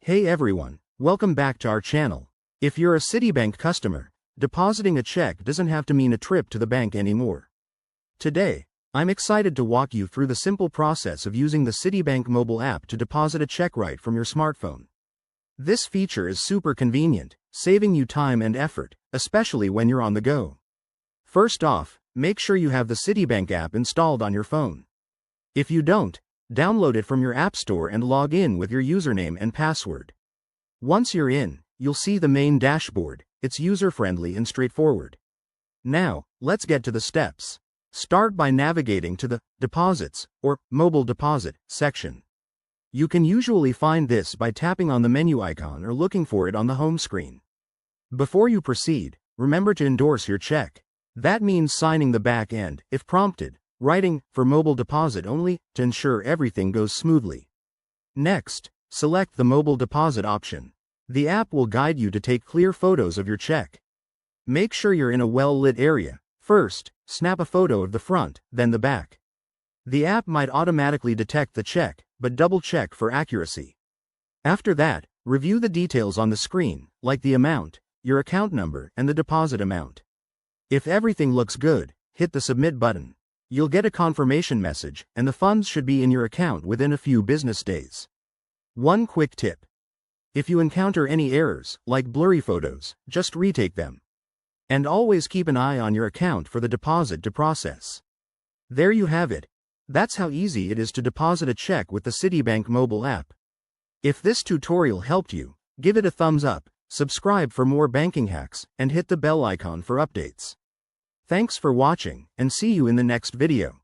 Hey everyone, welcome back to our channel. If you're a Citibank customer, depositing a check doesn't have to mean a trip to the bank anymore. Today, I'm excited to walk you through the simple process of using the Citibank mobile app to deposit a check right from your smartphone. This feature is super convenient, saving you time and effort, especially when you're on the go. First off, make sure you have the Citibank app installed on your phone. If you don't, download it from your app store and log in with your username and password. Once you're in, you'll see the main dashboard. It's user-friendly and straightforward. Now, let's get to the steps. Start by navigating to the Deposits or Mobile Deposit section. You can usually find this by tapping on the menu icon or looking for it on the home screen. Before you proceed, remember to endorse your check. That means signing the back end, if prompted, writing for mobile deposit only to ensure everything goes smoothly. Next, select the mobile deposit option. The app will guide you to take clear photos of your check. Make sure you're in a well-lit area. First, snap a photo of the front, then the back. The app might automatically detect the check, but double-check for accuracy. After that, review the details on the screen, like the amount, your account number, and the deposit amount. If everything looks good, hit the Submit button. You'll get a confirmation message, and the funds should be in your account within a few business days. One quick tip. If you encounter any errors, like blurry photos, just retake them. And always keep an eye on your account for the deposit to process. There you have it. That's how easy it is to deposit a check with the Citibank mobile app. If this tutorial helped you, give it a thumbs up, subscribe for more banking hacks, and hit the bell icon for updates. Thanks for watching, and see you in the next video.